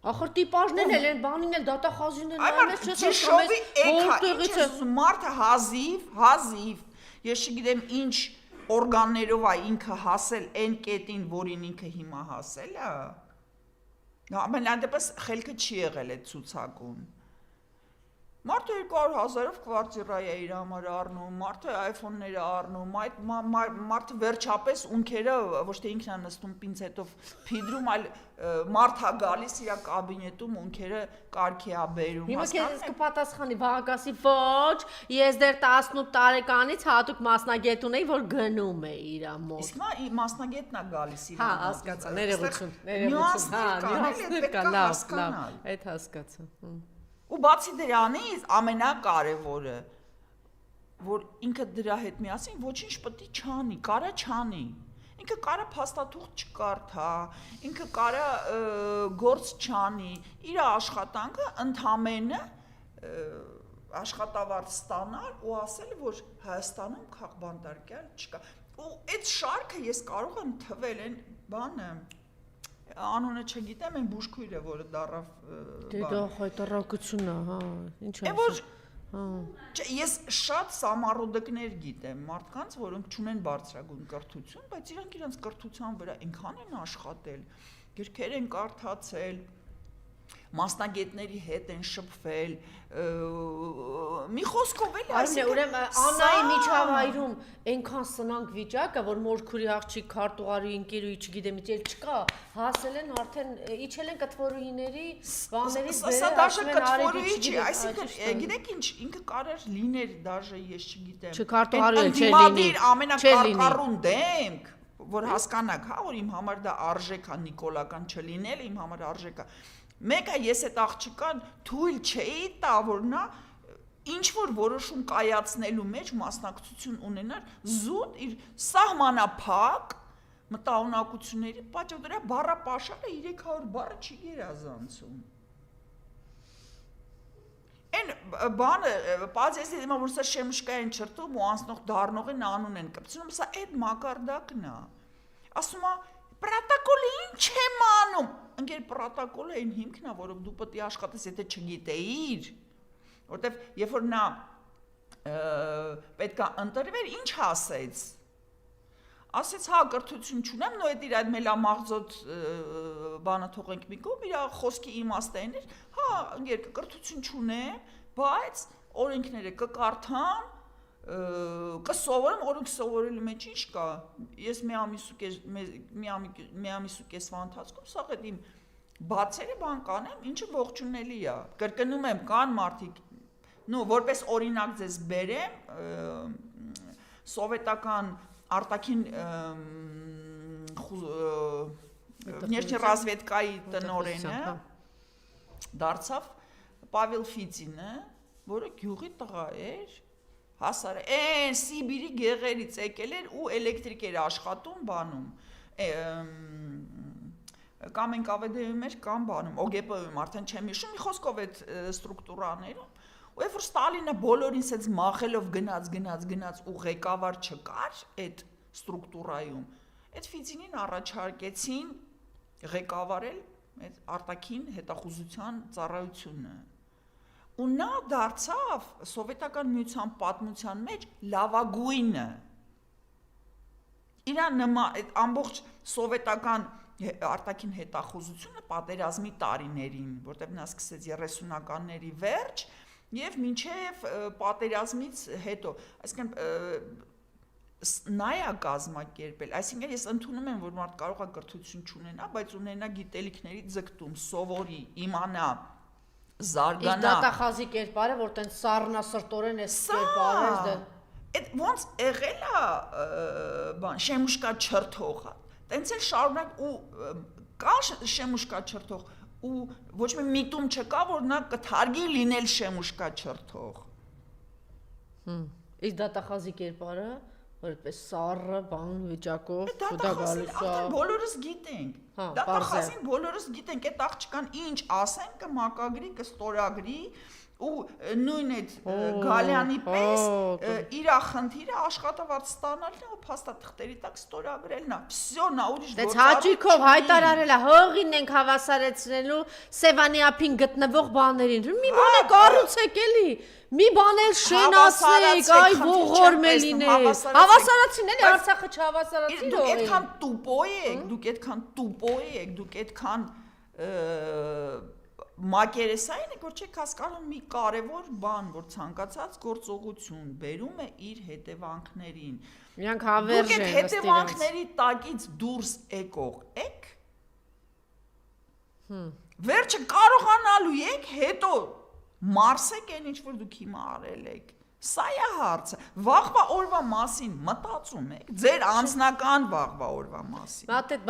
Ախր տիպաժներն էլ են, բանին էլ դատախազին են նայես, ճիշովի էքա, մարդը հազիվ, ես չգիտեմ ինչ օրգաններով է ինքը հասել այն կետին, որին ինքը հիմա հասել է, ամենադեպս խելքը չի եղել այդ ցուցակում։ Մարդը 200,000-ով կվարտիրա է իր համար առնում, մարդը iPhone-ներ է առնում, մարդը վերջապես ունքերը ոչ թե ինքն է նստում պինցետով փիդրում, այլ մարդ է գալիս իր կաբինետում ունքերը կարգի է բերում։ Հիմա քեզ կպատասխանի Վահագասի ոչ, ես դեռ 18 տարեկանից հատուկ մասնագետ ունեի, որ գնում է իր մոտ։ Իսկ նա մասնագետն է գալիս իր մոտ։ Հա, հասկացա, ներողություն, նյուանսներ կան, լավ, այդ հասկացա։ Ու բացի դրանից ամենակարևորը, որ ինքը դրա հետ միասին ոչինչ պետք է չանի, կարա չանի։ Ինքը կարա փաստաթուղթ չկարդա, ինքը կարա գործ չանի, իր աշխատանքը ընդամենը աշխատավարձ ստանալ ու ասել, որ Հայաստանում քաղբանտարկյալ չկա։ Ու այդ շարքը ես կարող եմ թվել այն բանը անունը չգիտեմ, այն բուժքույրը, որը դարավ Դե դա հայտարարություն է, հա, ինչ է։ Ես շատ սամառոդկներ գիտեմ, մարդկանց, որոնք չունեն բարձրագույն կրթություն, բայց իրանք իրենց կրթության վրա այնքան են աշխատել, գրքեր են կարդացել, մասնագետների հետ են շփվել, մի խոսքով էլի, այսինքն ուրեմն Անայի միջավայրում այնքան սնանկ վիճակը, որ մորքուրի աղջիկ քարտուղարի ընկերուի չգիտեմ ինչ չկա, հասել են արդեն իջել են կտվորուհիների բաներից Սա դաժե կտվորուհի չի, այսինքն գիտեք ինչ, ինքը կարեր լիներ դաժե ես չգիտեմ։ Չքարտուղարի էլ չէ լինի։ Ամենակարկառուն դեմք, որ հասկանաք, հա, որ իմ համար դա արժեք է նիկոլական չլինել, իմ համար արժեք է։ Մեկը ես այդ աղջկան թույլ չէի տա, որ նա ինչ-որ որոշում կայացնելու մեջ մասնակցություն ունենար զուտ իր սահմանափակ մտահոգությունների պատճառով դրա բառապաշարը 300 բառը չի գերազանցում։ Այն բանը, պարզես դիմա, որ սա շեմուշկային չրտում ու անցնող դառնողին անուն են կպցնում, սա այդ մակարդակն է։ Ասում է Պրոտոկոլը ինչ եմ անում։ Ընկեր պրոտոկոլը այն հիմքն է, որով դու պետք է աշխատես, եթե չգիտեիր, որտեվ երբ որ նա պետք է ընտրվեր, ինչ ասեց։ Ասեց, հա, կրթություն չունեմ, նո այդ իր այդ մելամաղձոտ բանը թողենք մի կողմ, իր խոսքի իմաստը այն էր, հա, ընկեր կրթություն չունեմ, բայց օրենքները կկարդամ, կսովորեմ, օրենք սովորելու մեջ ինչ կա, ես մի ամիս ու կեսվա ընթացքում սաղ այդ իմ բացերը բան կանեմ, ինչը ողջունելի է, կրկնում եմ, կան մարդիկ, որպես օրինակ ձեզ բերեմ, սովետական արտաքին внешней разведкայի տնօրենը դարձավ Պավել Ֆիծինը, որը գյուղի տղա էր, հասար է, Սիբիրի գեղերից եկել էր ու էլեկտրիկ էր աշխատում բանում, կամ են կավեդեում էր, կամ բանում, օգեպոյում արդեն չեմ իշում, մի խոսքով այդ ստրուկտուրաներում, ու երբ որ Ստալինը բոլորին սենց մախելով գնաց ու ղեկավար չկար այդ ստրուկտուրայում, այդ Ֆիծինին առաջարկեցին ղեկավարել այդ արտաքին հետախուզության ծառայությունը։ Ու նա դարձավ սովետական միության պատմության մեջ լավագույնը։ Իրա նման ամբողջ սովետական արտաքին հետախուզությունը պատերազմի տարիներին, որտեղ նա սկսեց 30-ականների վերջ եւ մինչեւ պատերազմից հետո, այսինքն նայա կազմակերպել, այսինքն ես ընդունում եմ, որ մարդ կարող է կրթություն չունենա, բայց ունենա գիտելիքների ձգտում, սովորի, իմանա, զարգանա։ Իսկ դատախազի կերպարը, որ տենց սառնասրտորեն է կերպարը, այդ ոնց եղել է բան, շեմուշկա չրթողը, տենց էլ շարունակ ու կա շեմուշկա չրթող ու ոչ մի միտում չկա, որ նա կթարգի լինել շեմուշկա չրթող։ Իսկ դատախազի կերպարը, որ այդպես սառը բան վիճակով, դա գալիս է։ Բոլորս գիտենք։ Դա տախասին բոլորս գիտենք, այդ աղջկան ինչ ասեն, կմակագրի, կստորագրի ու նույն այդ Գալյանի պես իր խնդիրը աշխատավարձ ստանալն է ու փաստաթղթերի տակ ստորագրելն է։ Всё, նա ուրիշ գործառույթ չի։ Հաճիկով հայտարարել է, հողին ենք հավասարեցնելու Սևանի ափին գտնվող բաներին։ Մի բան է կառուցեք էլի։ Մի բան էլ շենացեք, այ ողորմել լինեք։ Հավասարացին էլի, Արցախը չհավասարացին դուք այդքան տուպոյ եք, դուք այդքան մակերեսային եք, որ չեք հասկանում մի կարևոր բան, որ ցանկացած գործողություն բերում է իր հետևանքներին։ Իրանք հավերժ են ըստ իրենց։ Դուք այդ հետևանքների տակից դուրս եկող եք։ Վերջը կարողանալու եք, հետո մարսեք այն ինչ որ դուք հիմա արել եք։ Սա է հարցը։ Վաղվա օրվա մասին մտածում եք, ձեր անձնական վաղվա օրվա մասին։ Բայց